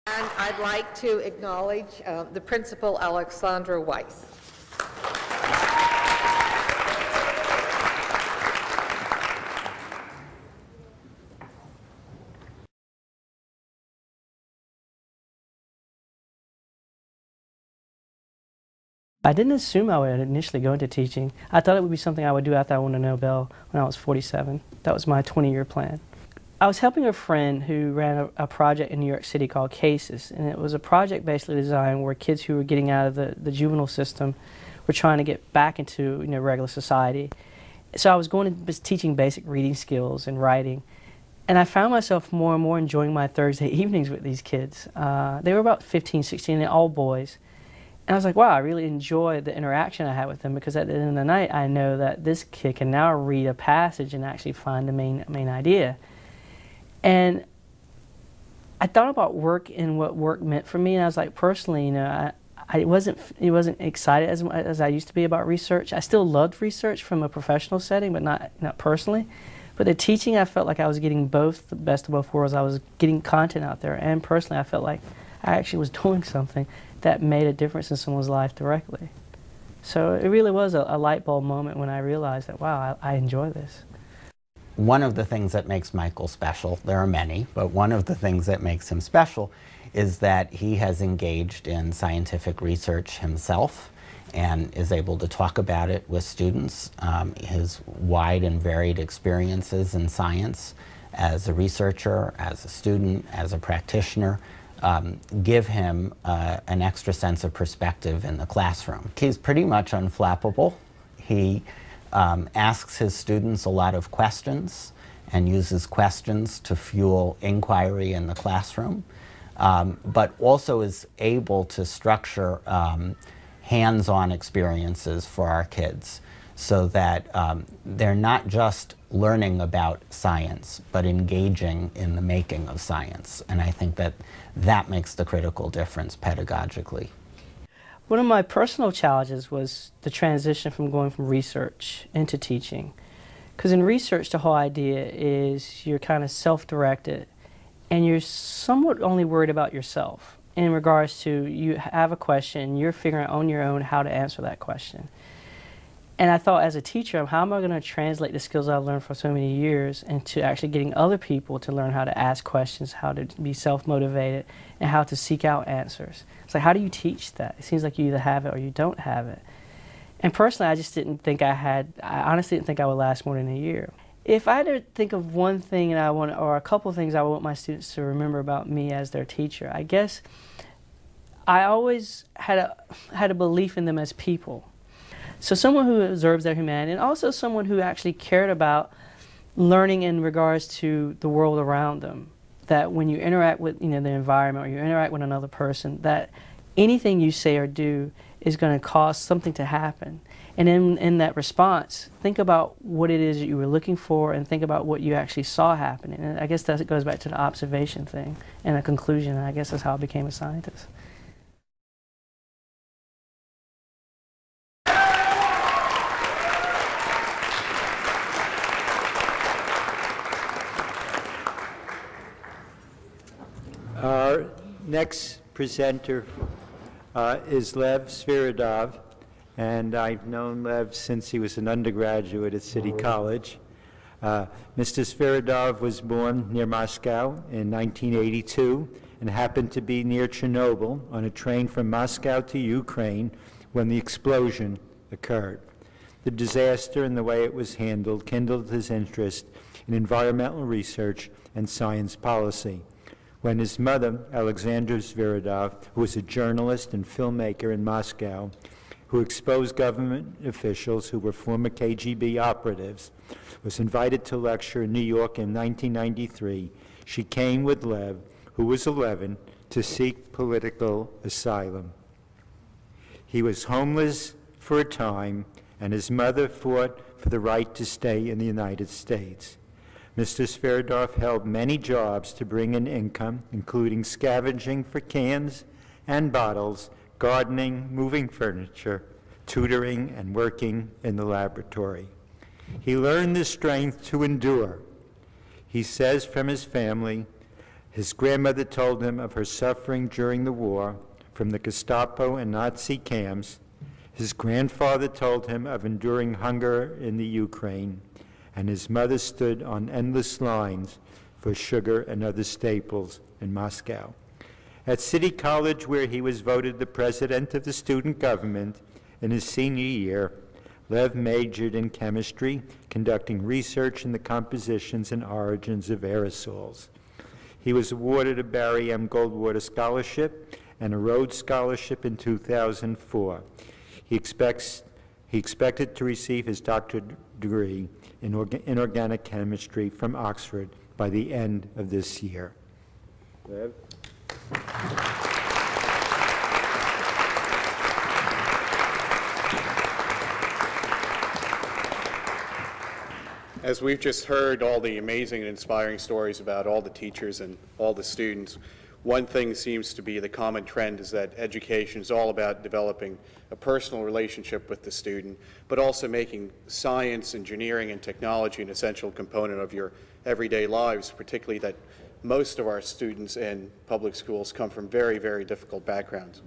And I'd like to acknowledge the principal, Alexandra Weiss. I didn't assume I would initially go into teaching. I thought it would be something I would do after I won a Nobel when I was 47. That was my 20-year plan. I was helping a friend who ran a project in New York City called CASES, and it was a project basically designed where kids who were getting out of the juvenile system were trying to get back into regular society. So I was going to teaching basic reading skills and writing, and I found myself more and more enjoying my Thursday evenings with these kids. They were about 15, 16, and all boys. And I was like, wow, I really enjoy the interaction I had with them, because at the end of the night, I know that this kid can now read a passage and actually find the main idea. And I thought about work and what work meant for me, and I was like, personally, I wasn't excited as I used to be about research. I still loved research from a professional setting, but not personally. But the teaching, I felt like I was getting both, the best of both worlds. I was getting content out there, and personally, I felt like I actually was doing something that made a difference in someone's life directly. So it really was a light bulb moment when I realized that, wow, I enjoy this. One of the things that makes Michael special, there are many, but one of the things that makes him special is that he has engaged in scientific research himself and is able to talk about it with students. His wide and varied experiences in science as a researcher, as a student, as a practitioner, give him an extra sense of perspective in the classroom. He's pretty much unflappable. He asks his students a lot of questions and uses questions to fuel inquiry in the classroom, but also is able to structure hands-on experiences for our kids so that they're not just learning about science, but engaging in the making of science. And I think that that makes the critical difference pedagogically. One of my personal challenges was the transition from going from research into teaching. Because in research, the whole idea is you're kind of self-directed, and you're somewhat only worried about yourself in regards to you have a question, you're figuring out on your own how to answer that question. And I thought, as a teacher, how am I going to translate the skills I've learned for so many years into actually getting other people to learn how to ask questions, how to be self-motivated, and how to seek out answers? It's like, how do you teach that? It seems like you either have it or you don't have it. And personally, I just didn't think I honestly didn't think I would last more than a year. If I had to think of one thing or a couple of things I want my students to remember about me as their teacher, I guess I always had a belief in them as people. So someone who observes their humanity, and also someone who actually cared about learning in regards to the world around them. That when you interact with the environment, or you interact with another person, that anything you say or do is going to cause something to happen. And in that response, think about what it is that you were looking for, and think about what you actually saw happening. And I guess that goes back to the observation thing and a conclusion, and I guess that's how I became a scientist. Our next presenter is Lev Sviridov, and I've known Lev since he was an undergraduate at City College. Mr. Sviridov was born near Moscow in 1982 and happened to be near Chernobyl on a train from Moscow to Ukraine when the explosion occurred. The disaster and the way it was handled kindled his interest in environmental research and science policy. When his mother, Alexandra Sviridov, who was a journalist and filmmaker in Moscow, who exposed government officials who were former KGB operatives, was invited to lecture in New York in 1993, she came with Lev, who was 11, to seek political asylum. He was homeless for a time, and his mother fought for the right to stay in the United States. Mr. Sviridov held many jobs to bring in income, including scavenging for cans and bottles, gardening, moving furniture, tutoring, and working in the laboratory. He learned the strength to endure. He says from his family His grandmother told him of her suffering during the war from the Gestapo and Nazi camps. His grandfather told him of enduring hunger in the Ukraine, and his mother stood on endless lines for sugar and other staples in Moscow. At City College, where he was voted the president of the student government in his senior year, Lev majored in chemistry, conducting research in the compositions and origins of aerosols. He was awarded a Barry M. Goldwater Scholarship and a Rhodes Scholarship in 2004. He expected to receive his doctorate degree in inorganic chemistry from Oxford by the end of this year. Lev? As we've just heard all the amazing and inspiring stories about all the teachers and all the students, one thing seems to be the common trend is that education is all about developing a personal relationship with the student, but also making science, engineering, and technology an essential component of your everyday lives, particularly that most of our students in public schools come from very, very difficult backgrounds.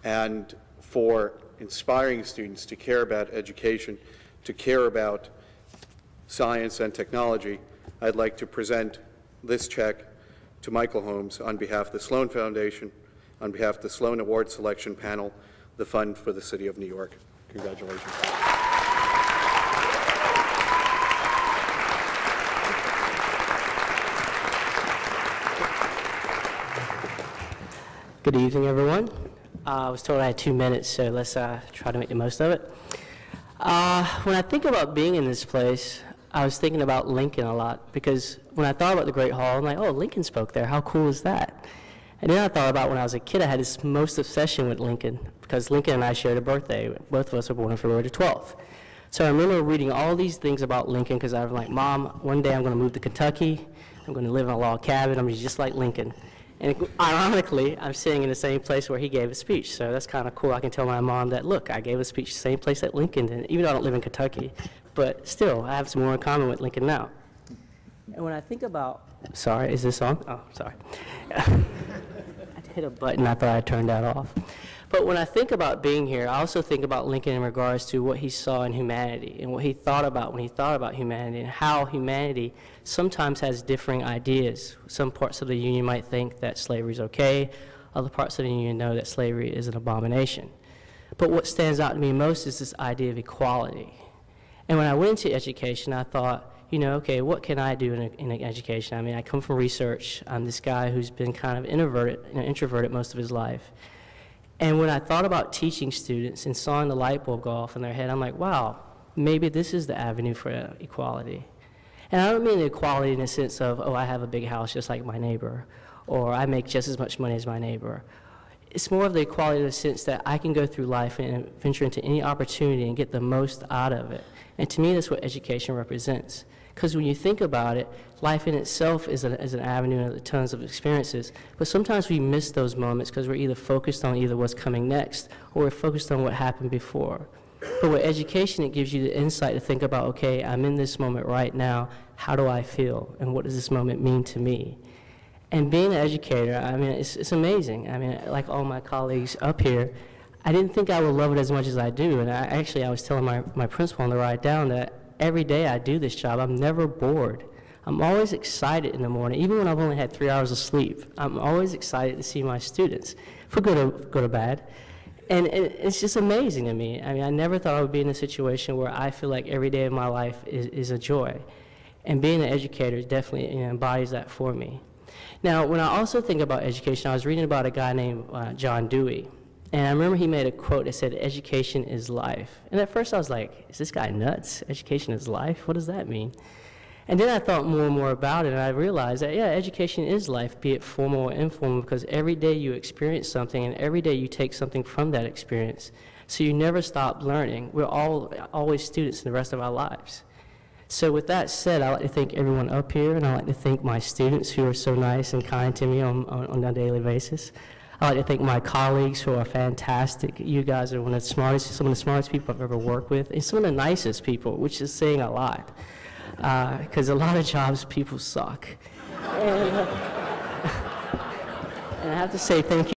And for inspiring students to care about education, to care about science and technology, I'd like to present this check to Michael Holmes on behalf of the Sloan Foundation, on behalf of the Sloan Award Selection Panel, the Fund for the City of New York. Congratulations. Good evening, everyone. I was told I had 2 minutes, so let's try to make the most of it. When I think about being in this place, I was thinking about Lincoln a lot, because when I thought about the Great Hall, I'm like, oh, Lincoln spoke there. How cool is that? And then I thought about when I was a kid, I had this most obsession with Lincoln, because Lincoln and I shared a birthday. Both of us were born on February 12th. So I remember reading all these things about Lincoln, because I was like, Mom, one day I'm going to move to Kentucky. I'm going to live in a log cabin. I'm just like Lincoln. And ironically, I'm sitting in the same place where he gave a speech. So that's kind of cool. I can tell my mom that, look, I gave a speech the same place that Lincoln did, even though I don't live in Kentucky. But still, I have some more in common with Lincoln now. And when I think about, sorry, is this on? Oh, sorry. I hit a button, I thought I turned that off. But when I think about being here, I also think about Lincoln in regards to what he saw in humanity and what he thought about when he thought about humanity, and how humanity sometimes has differing ideas. Some parts of the Union might think that slavery is okay. Other parts of the Union know that slavery is an abomination. But what stands out to me most is this idea of equality. And when I went into education, I thought, you know, okay, what can I do in education? I mean, I come from research. I'm this guy who's been kind of introverted most of his life. And when I thought about teaching students and saw the light bulb go off in their head, I'm like, wow, maybe this is the avenue for equality. And I don't mean equality in the sense of, oh, I have a big house just like my neighbor, or I make just as much money as my neighbor. It's more of the equality in the sense that I can go through life and venture into any opportunity and get the most out of it. And to me, that's what education represents. Because when you think about it, life in itself is an avenue of tons of experiences. But sometimes we miss those moments because we're either focused on either what's coming next, or we're focused on what happened before. But with education, it gives you the insight to think about, okay, I'm in this moment right now. How do I feel? And what does this moment mean to me? And being an educator, I mean, it's amazing. I mean, like all my colleagues up here, I didn't think I would love it as much as I do. And I was telling my principal on the ride down that every day I do this job, I'm never bored. I'm always excited in the morning, even when I've only had 3 hours of sleep. I'm always excited to see my students, for good or bad. And it's just amazing to me. I mean, I never thought I would be in a situation where I feel like every day of my life is a joy. And being an educator definitely embodies that for me. Now, when I also think about education, I was reading about a guy named John Dewey. And I remember he made a quote that said, education is life. And at first I was like, is this guy nuts? Education is life? What does that mean? And then I thought more and more about it, and I realized that, yeah, education is life, be it formal or informal, because every day you experience something, and every day you take something from that experience. So you never stop learning. We're always students in the rest of our lives. So with that said, I'd like to thank everyone up here, and I'd like to thank my students who are so nice and kind to me on a daily basis. I'd like to thank my colleagues who are fantastic. You guys are some of the smartest people I've ever worked with, and some of the nicest people, which is saying a lot, because a lot of jobs, people suck. And, I have to say thank you